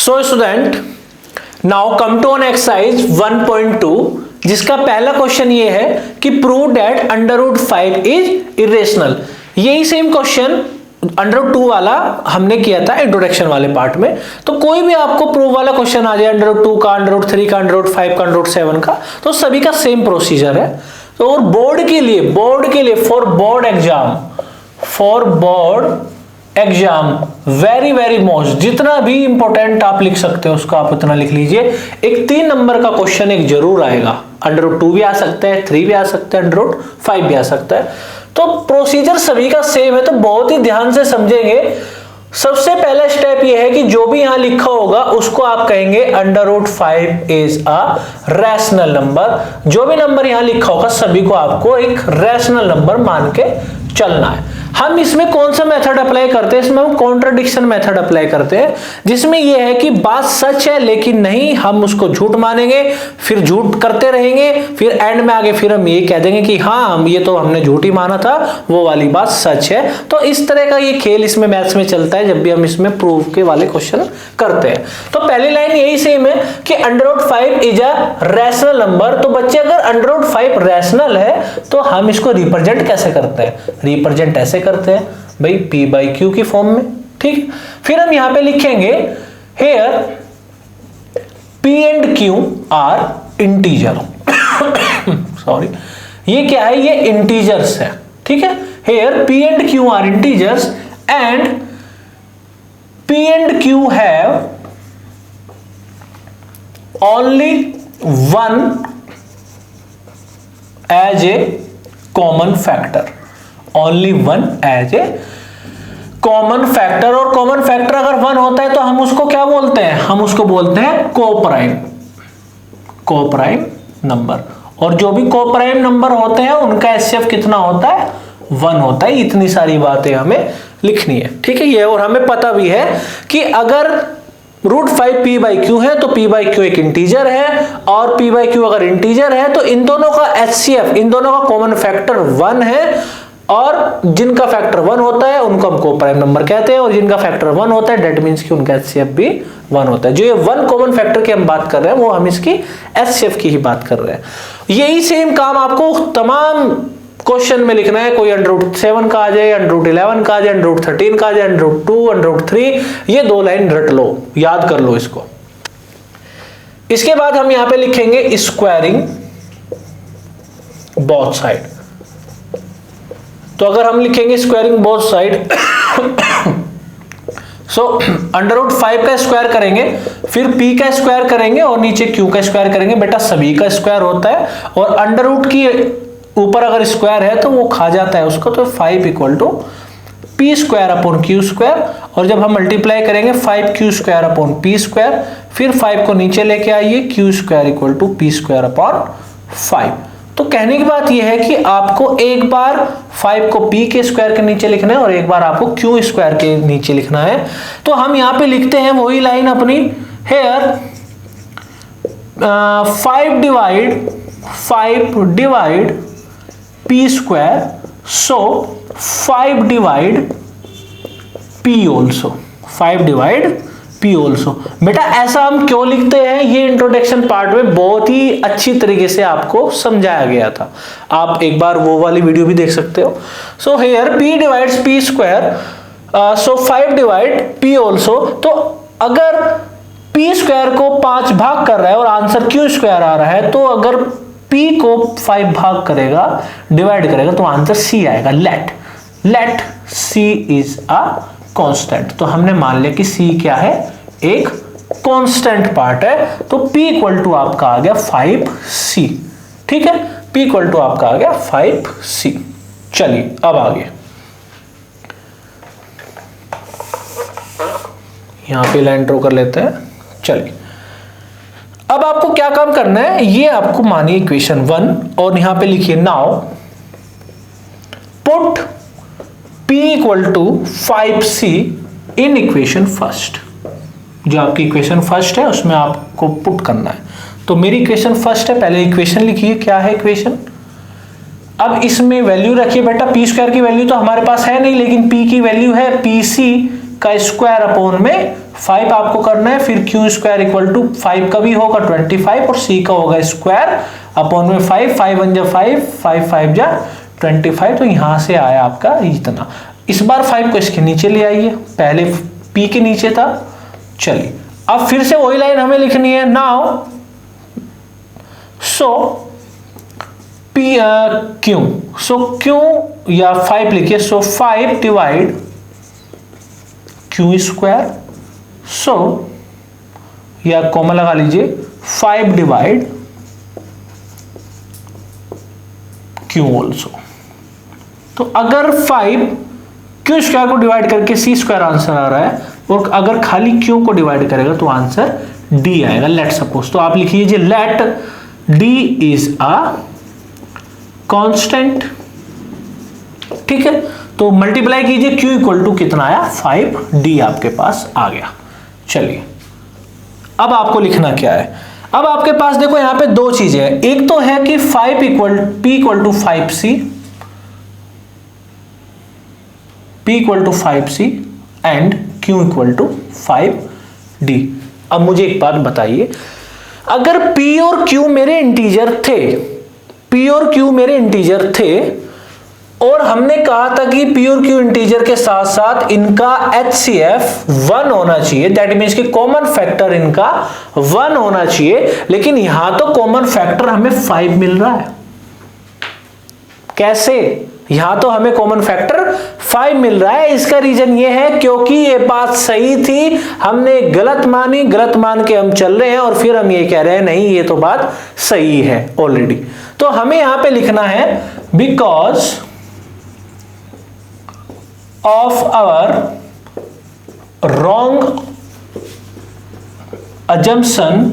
So student, now come to on exercise 1.2 जिसका पहला question ये है कि प्रूव दैट √5 इज इरेशनल। यही सेम क्वेश्चन √2 वाला हमने किया था इंट्रोडक्शन वाले पार्ट में। तो कोई भी आपको प्रूव वाला क्वेश्चन आ जाए √2 का, √3 का, √5 का, √7 का, तो सभी का सेम प्रोसीजर है। तो और बोर्ड के लिए for board exam very very most, जितना भी इंपॉर्टेंट आप लिख सकते हो उसका आप उतना लिख लीजिए। एक 3 नंबर का क्वेश्चन एक जरूर आएगा, √2 भी आ सकता है, 3 भी आ सकता है, √5 भी आ सकता है। तो प्रोसीजर सभी का सेम है, तो बहुत ही ध्यान से समझेंगे। सबसे पहला स्टेप ये है कि जो भी यहां लिखा होगा उसको आप कहेंगे √5 इज अ रैशनल नंबर। जो भी नंबर यहां लिखा होगा सभी को आपको एक रैशनल नंबर मान के चलना है। हम इसमें कौन सा मेथड अप्लाई करते हैं? इसमें हम कॉन्ट्रडिक्शन मेथड अप्लाई करते हैं, जिसमें यह है कि बात सच है लेकिन नहीं, हम उसको झूठ मानेंगे, फिर झूठ करते रहेंगे, फिर एंड में आगे फिर हम ये कह देंगे कि हाँ हम ये तो हमने झूठ ही माना था, वो वाली बात सच है। तो इस तरह का ये खेल इसमें मैथ्स में चलता है जब भी हम इसमें प्रूव के वाले क्वेश्चन करते हैं। तो पहली लाइन यही सेम है कि √5 इज अ रैशनल नंबर। तो बच्चे अगर √5 रैशनल है तो हम इसको रिप्रेजेंट कैसे करते हैं? रिप्रेजेंट ऐसे करते हैं भाई p/q की फॉर्म में, ठीक। फिर हम यहां पे लिखेंगे here p and q are integer sorry, ये क्या है? ये इंटीजर्स है, ठीक है। here p and q are integers and p and q have only one as a common factor, only 1 as a common factor. और कॉमन फैक्टर अगर 1 होता है तो हम उसको क्या बोलते हैं? हम उसको बोलते हैं कोप्राइम नंबर। और जो भी कोप्राइम नंबर होते हैं उनका एचसीएफ कितना होता है? 1 होता है। इतनी सारी बातें हमें लिखनी है, ठीक है। ये और हमें पता भी है कि अगर √5 p/q है तो p/q एक इंटीजर है, और p/q अगर इंटीजर है तो इन दोनों का एचसीएफ, इन दोनों का कॉमन फैक्टर 1 है। और जिनका फैक्टर 1 होता है उनको हम कोप्राइम नंबर कहते हैं, और जिनका फैक्टर 1 होता है दैट मींस कि उनका एचसीएफ भी 1 होता है। जो ये 1 कॉमन फैक्टर की हम बात कर रहे हैं वो हम इसकी एचसीएफ की ही बात कर रहे हैं। यही सेम काम आपको तमाम क्वेश्चन में लिखना है। कोई √7 का आ जाए, √11 का आ जाए, √13 का आ जाए, √2, √3, ये 2 लाइन रट लो, याद कर लो इसको। इसके बाद हम यहां पे लिखेंगे स्क्वायरिंग बोथ साइड। तो अगर हम लिखेंगे स्क्वायरिंग बोथ साइड सो √5 का स्क्वायर करेंगे, फिर p का स्क्वायर करेंगे और नीचे q का स्क्वायर करेंगे। बेटा सभी का स्क्वायर होता है, और अंडर की ऊपर अगर स्क्वायर है तो वो खा जाता है उसको। तो 5 = p²/q²। और जब हम मल्टीप्लाई करेंगे 5q²/p², फिर 5 को नीचे लेके आइए, q² = p²/5। तो कहने की बात यह है कि आपको एक बार 5 को p के स्क्वायर के नीचे लिखना है और एक बार आपको q² के नीचे लिखना है। तो हम यहां पे लिखते हैं वही लाइन अपनी, here 5 divide p², so 5 divide p also, 5 divide p also। बेटा ऐसा हम क्यों लिखते हैं? ये इंट्रोडक्शन पार्ट में बहुत ही अच्छी तरीके से आपको समझाया गया था, आप एक बार वो वाली वीडियो भी देख सकते हो। सो here p divides p², so 5 divide p also। तो अगर p² को 5 भाग कर रहा है और आंसर q² आ रहा है, तो अगर p को 5 भाग करेगा, डिवाइड करेगा, तो आंसर c आएगा। Let c is a constant. तो हमने मान लिया कि c क्या है? एक कांस्टेंट पार्ट है। तो p = आपका आ गया 5c, ठीक है। p = आपका आ गया 5c। चलिए अब आगे, यहां पे लाइन ड्रॉ कर लेते हैं। चलिए अब आपको क्या काम करना है, ये आपको मानिए इक्वेशन 1 और यहां पे लिखिए now put p = 5c in equation first. जो आपकी इक्वेशन फर्स्ट है उसमें आपको पुट करना है। तो मेरी इक्वेशन फर्स्ट है, पहले इक्वेशन लिखिए, क्या है इक्वेशन। अब इसमें वैल्यू रखिए बेटा, p² की वैल्यू तो हमारे पास है नहीं, लेकिन p की वैल्यू है pc² 5 आपको करना है, फिर क्यू स्क्वायर इक्वल टू 5 का भी होगा 25 और सी का होगा स्क्वायर अपॉन में 5, 5 1 जा 5, 5 5 जा 25, तो यहां से आया आपका इतना। इस बार 5 को इसके नीचे ले आइए, पहले p के नीचे था। चलिए अब फिर से वही लाइन हमें लिखनी है। नाउ सो p क्यू, सो क्यू या 5 लिखिए, सो 5 डिवाइड क्यू स्क्वायर, सो या कॉमा लगा लीजिए 5 डिवाइड क्यू ऑल्सो। तो अगर 5 क्यू स्क्वायर को डिवाइड करके सी स्क्वायर आंसर आ रहा है, और अगर खाली क्यू को डिवाइड करेगा तो आंसर डी आएगा। लेट सपोज, तो आप लिखिए let d is a constant, ठीक है। तो मल्टीप्लाई कीजिए, क्यू इक्वल टू कितना आया 5, डी आपके पास आ गया। चलिए अब आपको लिखना क्या है, अब आपके पास देखो यहां पे दो चीजें हैं। एक तो है कि 5 equal p equal to 5c, p equal to 5c and q equal to 5d। अब मुझे एक बात बताइए, अगर p और q मेरे इंटीजर थे, p और q मेरे इंटीजर थे, और हमने कहा था कि p और q इंटीजर के साथ साथ इनका HCF 1 होना चाहिए, दैट मीन्स कि कॉमन फैक्टर इनका 1 होना चाहिए, लेकिन यहां तो कॉमन फैक्टर हमें 5 मिल रहा है। कैसे? यहां तो हमें कॉमन फैक्टर 5 मिल रहा है। इसका रीजन ये है क्योंकि ये बात सही थी, हमने गलत मानी, गलत मान के हम चल रहे हैं और फिर हम ये कह रहे हैं नहीं ये तो बात सही है ऑलरेडी। तो हमें यहां पे लिखना है because of our wrong assumption,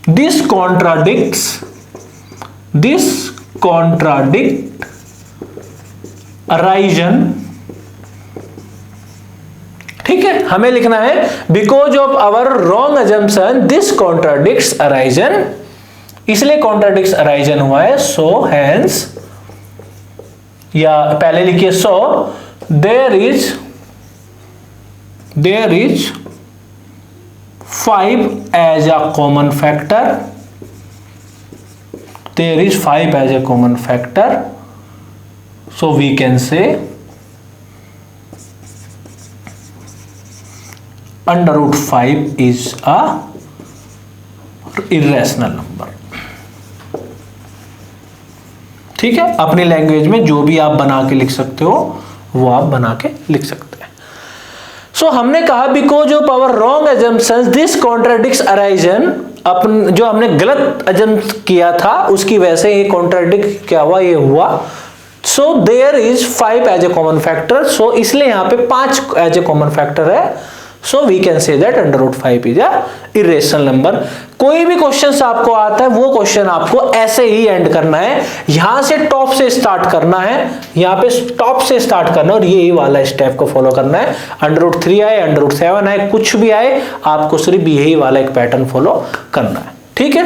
this contradict horizon, ठीक है। हमें लिखना है because of our wrong assumption this contradicts horizon, इसलिए contradicts horizon हुआ है। so hence, या पहले लिखिए so there is 5 as a common factor, there is 5 as a common factor, so we can say √5 is a irrational number. ठीक है, अपनी language में जो भी आप बना के लिख सकते हो वो आप बना के लिख सकते हैं। सो हमने कहा because of our wrong assumptions this contradicts horizon, अपन जो हमने गलत अजम किया था उसकी वजह से ये कॉन्ट्राडिक्ट क्या हुआ, ये हुआ। So there is 5 as a common factor, so इसलिए यहां पे 5 एज ए कॉमन फैक्टर है। So we can say that √5 is a irrational number. कोई भी क्वेश्चन आपको आता है वो क्वेश्चन आपको ऐसे ही एंड करना है, यहां से टॉप से स्टार्ट करना है, यहां पे टॉप से स्टार्ट करना है और यही वाला स्टेप को फॉलो करना है। √3 आए, √7 आए, कुछ भी आए, आपको सिर्फ यही वाला एक पैटर्न फॉलो करना है। ठीक है।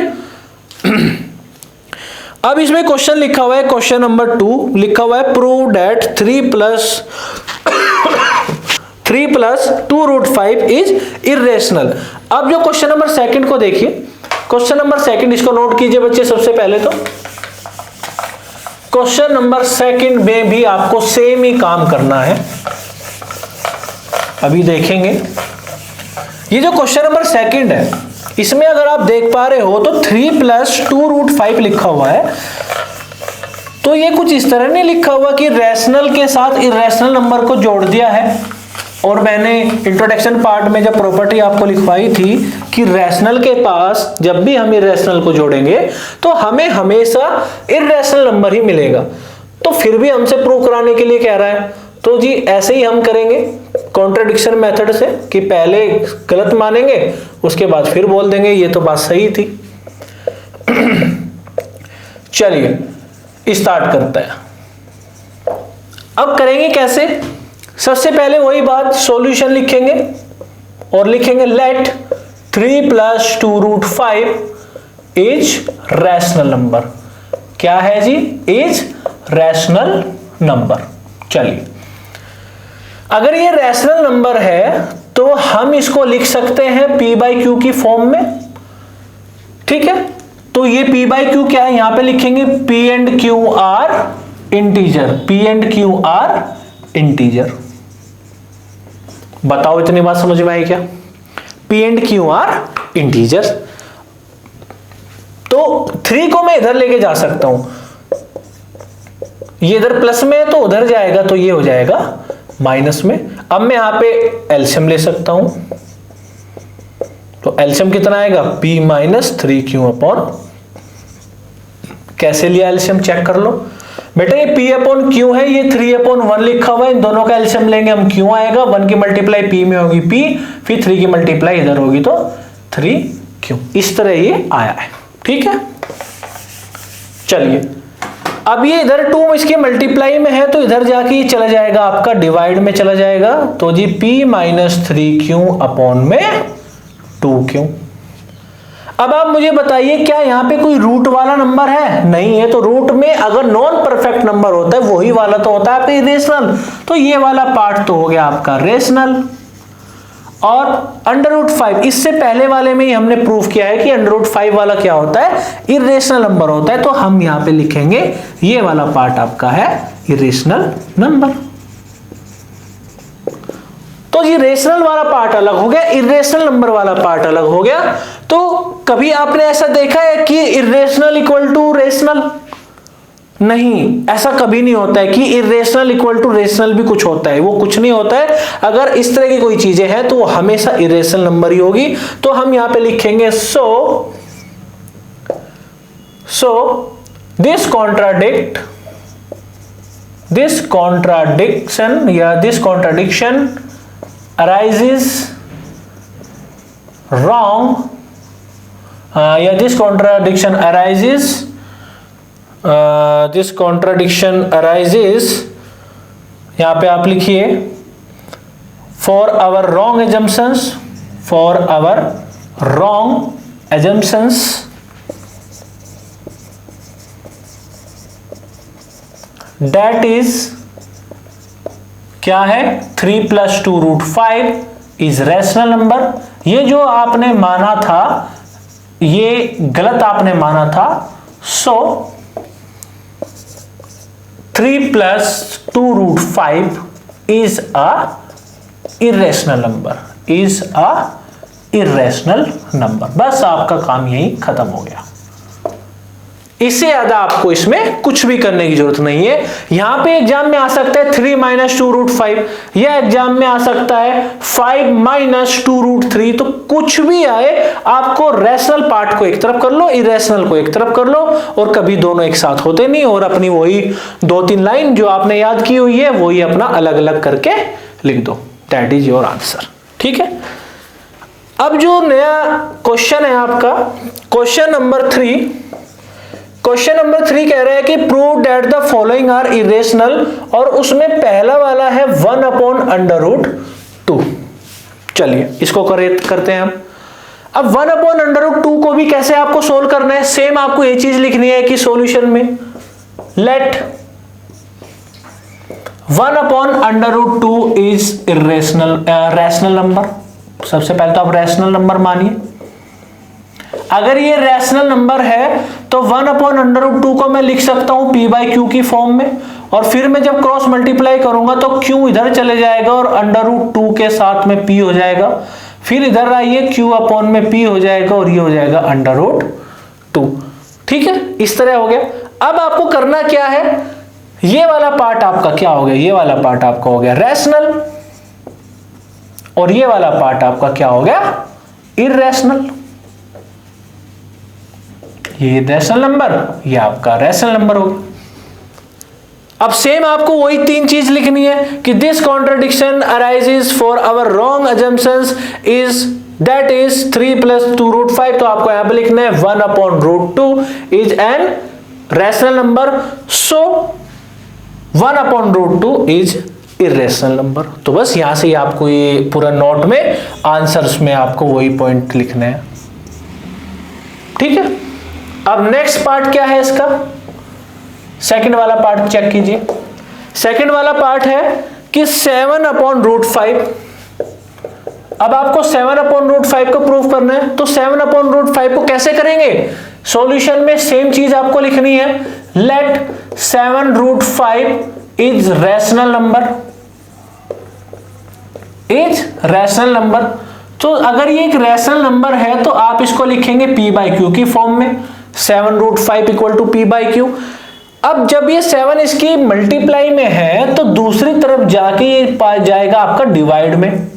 अब इसमें क्वेश्चन लिखा हुआ है, क्वेश्चन नंबर 2 लिखा हुआ है prove that 3 plus 2√5 is irrational. अब जो क्वेश्चन नंबर 2 को देखिए, क्वेश्चन नंबर 2 इसको नोट कीजिए बच्चे। सबसे पहले तो क्वेश्चन नंबर 2 में भी आपको सेम ही काम करना है। अभी देखेंगे ये जो क्वेश्चन नंबर 2 है, इसमें अगर आप देख पा रहे हो तो 3 प्लस 2√5 लिखा हुआ है। तो ये कुछ इस तरह नहीं लिखा हुआ कि रैशनल के साथ इर्रेशनल नंबर को जोड़ दिया है। और मैंने इंट्रोडक्शन पार्ट में जब प्रॉपर्टी आपको लिखवाई थी कि रैशनल के पास जब भी हम इर्रेशनल को जोड़ेंगे तो हमें हमेशा इर्रेशनल नंबर ही मिलेगा। तो फिर भी हमसे प्रूव कराने के लिए कह रहा है, तो जी ऐसे ही हम करेंगे कॉन्ट्रडिक्शन मेथड से कि पहले गलत मानेंगे उसके बाद फिर बोल देंगे ये तो बात सही थी। चलिए स्टार्ट करते हैं। अब करेंगे कैसे? सबसे पहले वही बात, सॉल्यूशन लिखेंगे और लिखेंगे let 3 plus 2√5 is rational number. क्या है जी? Is rational number. चलिए अगर ये रैशनल नंबर है तो हम इसको लिख सकते हैं p बाई क्यू की फॉर्म में। ठीक है, तो ये p बाई क्यू क्या है, यहां पे लिखेंगे p and Q R integer, p and Q R integer. बताओ इतनी बात समझ में आई क्या? p and Q R integer. तो 3 को मैं इधर लेके जा सकता हूं, ये इधर प्लस में है तो उधर जाएगा, तो ये हो जाएगा माइनस में। अब मैं यहां पे एलसीएम ले सकता हूं, तो एलसीएम कितना आएगा, p माइनस 3q अपॉन, कैसे लिया एलसीएम चेक कर लो बेटा, ये p अपॉन q है, ये 3 अपॉन 1 लिखा हुआ है, इन दोनों का एलसीएम लेंगे हम, q आएगा, 1 की मल्टीप्लाई p में होगी p, फिर 3 की मल्टीप्लाई इधर होगी तो 3q, इस तरह ये आया है। ठीक है, चलिए अब ये इधर 2 इसके मल्टीप्लाई में है, तो इधर जाके ये चला जाएगा आपका डिवाइड में चला जाएगा, तो जी p माइनस 3q अपॉन में 2q। अब आप मुझे बताइए क्या यहां पे कोई रूट वाला नंबर है? नहीं है, तो रूट में अगर नॉन परफेक्ट नंबर होता है वही वाला तो होता है आपका इरेशनल, तो ये वाला पार्ट तो हो गया आपका रेशनल। और √5, इससे पहले वाले में ही हमने प्रूव किया है कि √5 वाला क्या होता है, इरेशनल नंबर होता है, तो हम यहां पे लिखेंगे ये वाला पार्ट आपका है इरेशनल नंबर। तो ये रेशनल वाला पार्ट अलग हो गया, इरेशनल नंबर वाला पार्ट अलग हो गया। तो कभी आपने ऐसा देखा है कि इरेशनल इक्वल टू रेशनल? नहीं, ऐसा कभी नहीं होता है कि इरेशनल इक्वल टू रेशनल भी कुछ होता है, वो कुछ नहीं होता है। अगर इस तरह की कोई चीजें हैं तो वो हमेशा इरेशनल नंबर ही होगी। तो हम यहां पे लिखेंगे सो दिस contradiction या this contradiction arises wrong, या this contradiction arises, यहां पे आप लिखिए for our wrong assumptions that is क्या है 3 + 2 √5 इज रैशनल नंबर। ये जो आपने माना था ये गलत आपने माना था। सो 3 + 2 √5 इज अ इरेशनल नंबर। बस आपका काम यही खत्म हो गया, इससे ज्यादा आपको इसमें कुछ भी करने की जरूरत नहीं है। यहां पे एग्जाम में आ सकता है 3 - 2 √5, या एग्जाम में आ सकता है 5 - 2 √3, तो कुछ भी आए आपको रैशनल पार्ट को एक तरफ कर लो, इरेशनल को एक तरफ कर लो, और कभी दोनों एक साथ होते नहीं। और अपनी वही 2-3 लाइन जो आपने याद की हुई है वही अपना अलग अलग करके लिख दो, दैट इज योर आंसर। ठीक है, अब जो नया क्वेश्चन है आपका क्वेश्चन नंबर 3 कह रहा है कि prove that the following are irrational, और उसमें पहला वाला है 1/√2। चलिए इसको करते हैं हम। अब 1/√2 को भी कैसे आपको सोल्व करना है, सेम आपको ये चीज लिखनी है कि सॉल्यूशन में लेट 1/√2 इज रैशनल नंबर। सबसे पहले तो आप रैशनल नंबर मानिए। अगर ये रैशनल नंबर है तो 1/√2 को मैं लिख सकता हूं p/q की फॉर्म में, और फिर मैं जब क्रॉस मल्टीप्लाई करूंगा तो q इधर चले जाएगा और √2 के साथ में p हो जाएगा, फिर इधर आइए q/p हो जाएगा और ये हो जाएगा √2। ठीक है, इस तरह हो गया। अब आपको करना क्या है, ये वाला पार्ट आपका क्या हो गया, ये वाला पार्ट आपका हो गया रैशनल, और ये वाला पार्ट आपका क्या हो गया इरेशनल। ये रैशनल नंबर, ये आपका रैशनल नंबर होगा। अब सेम आपको वही 3 चीज लिखनी है कि this contradiction arises for our wrong assumptions is that is 3 + 2 √5, तो आपको यहां पे लिखना है 1/√2 is an rational number, so 1/√2 is irrational number. तो बस यहां से आपको ये पूरा नोट में आंसर्स में आपको वही पॉइंट लिखने हैं। ठीक है, अब नेक्स्ट पार्ट क्या है इसका, सेकंड वाला पार्ट चेक कीजिए। सेकंड वाला पार्ट है कि 7/√5 अब आपको 7/√5 को प्रूव करना है, तो 7/√5 को कैसे करेंगे? सॉल्यूशन में सेम चीज आपको लिखनी है, let 7√5 is rational number, is rational number. तो अगर ये एक रैशनल नंबर है तो आप इसको लिखेंगे p/q की फॉर्म में, 7√5 इक्वल टू p/q। अब जब ये 7 इसकी मल्टीप्लाई में है तो दूसरी तरफ जाके ये जाएगा आपका डिवाइड में,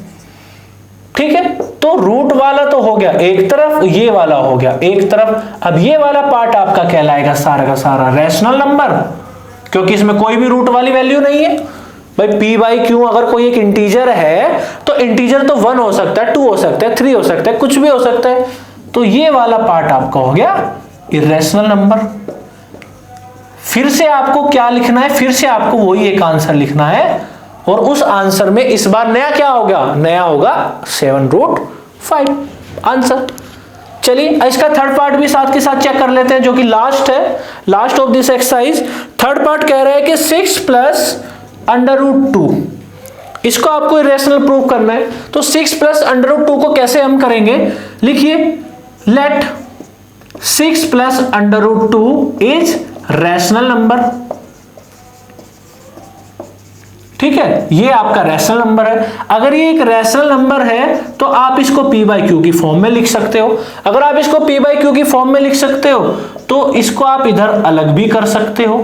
ठीक है। तो रूट वाला तो हो गया एक तरफ, ये वाला हो गया एक तरफ। अब ये वाला पार्ट आपका कहलाएगा सारा का सारा रैशनल नंबर, क्योंकि इसमें कोई भी रूट वाली वैल्यू नहीं है। भाई p/q अगर कोई एक इंटीजर है तो इंटीजर तो 1 हो सकता है, 2 हो सकता है, 3 हो सकता है, कुछ भी हो सकता है। तो ये वाला पार्ट आपका हो गया इर्रेशनल नंबर। फिर से आपको क्या लिखना है? फिर से आपको वही एक आंसर लिखना है, और उस आंसर में इस बार नया क्या होगा? नया होगा 7√5 आंसर। चलिए इसका थर्ड पार्ट भी साथ के साथ चेक कर लेते हैं, जो कि लास्ट है, last of this exercise. Third part कह रहा है कि 6 + √2, इसको आपको इरेशनल प्रूव करना है। तो 6 + √2 को कैसे हम करेंगे? लिखिए, लेट 6 + √2 इज रैशनल नंबर, ठीक है। ये आपका रैशनल नंबर है। अगर ये एक रैशनल नंबर है तो आप इसको p/q की फॉर्म में लिख सकते हो। अगर आप इसको p/q की फॉर्म में लिख सकते हो तो इसको आप इधर अलग भी कर सकते हो,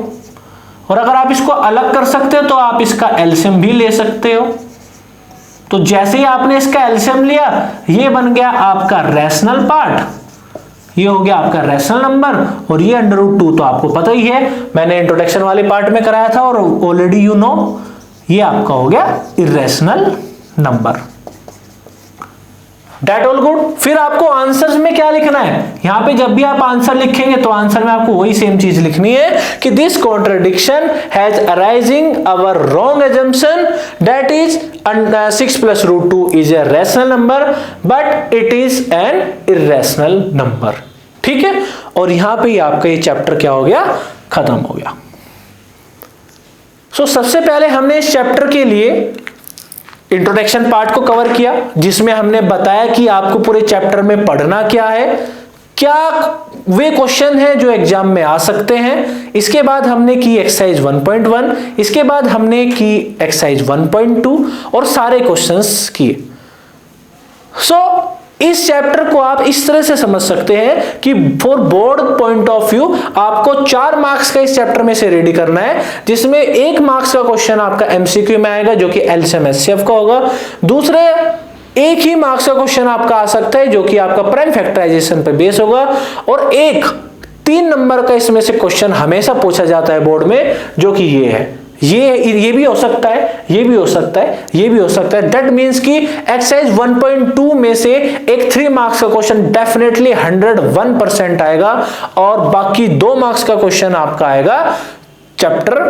और अगर आप इसको अलग कर सकते हो तो आप इसका एलसीएम भी ले सकते हो। तो जैसे ही आपने इसका एलसीएम लिया, ये बन गया आपका रैशनल पार्ट, ये हो गया आपका रैशनल नंबर, और ये √2 तो आपको पता ही है, मैंने इंट्रोडक्शन वाले पार्ट में कराया था, और ऑलरेडी यू नो ये आपका हो गया irrational number. That all good. फिर आपको आंसर्स में क्या लिखना है? यहां पे जब भी आप आंसर लिखेंगे तो आंसर में आपको वही सेम चीज लिखनी है कि this contradiction has arising our wrong assumption that is 6 + √2 is a rational number but it is an irrational number, ठीक है। और यहां पे आपका ये चैप्टर क्या हो गया? खत्म हो गया। सबसे पहले हमने इस चैप्टर के लिए इंट्रोडक्शन पार्ट को कवर किया, जिसमें हमने बताया कि आपको पूरे चैप्टर में पढ़ना क्या है, क्या वे क्वेश्चन हैं जो एग्जाम में आ सकते हैं। इसके बाद हमने की एक्सरसाइज 1.1, इसके बाद हमने की एक्सरसाइज 1.2 और सारे क्वेश्चंस किए। इस चैप्टर को आप इस तरह से समझ सकते हैं कि for board point of view आपको 4 मार्क्स का इस चैप्टर में से रेडी करना है, जिसमें 1 मार्क्स का क्वेश्चन आपका एमसीक्यू में आएगा जो कि एलसीएम एचसीएफ का होगा। दूसरे 1 ही मार्क्स का क्वेश्चन आपका आ सकता है जो कि आपका प्राइम फैक्टराइजेशन पर बेस होगा, और 3 नंबर का इसमें से क्वेश्चन हमेशा पूछा जाता है बोर्ड में, जो कि ये है। ये भी हो सकता है, ये भी हो सकता है, ये भी हो सकता है। दैट मींस कि एक्सरसाइज 1.2 में से एक 3 मार्क्स का क्वेश्चन डेफिनेटली 101% आएगा, और बाकी 2 मार्क्स का क्वेश्चन आपका आएगा चैप्टर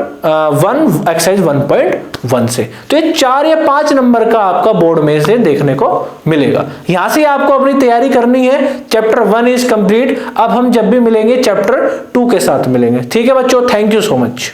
1 एक्सरसाइज 1.1 से। तो ये 4 या 5 नंबर का आपका बोर्ड में से देखने को मिलेगा। यहां से आपको अपनी तैयारी करनी है। Chapter 1 is complete. अब हम जब भी मिलेंगे चैप्टर 2 के साथ मिलेंगे, ठीक है बच्चों। Thank you so much.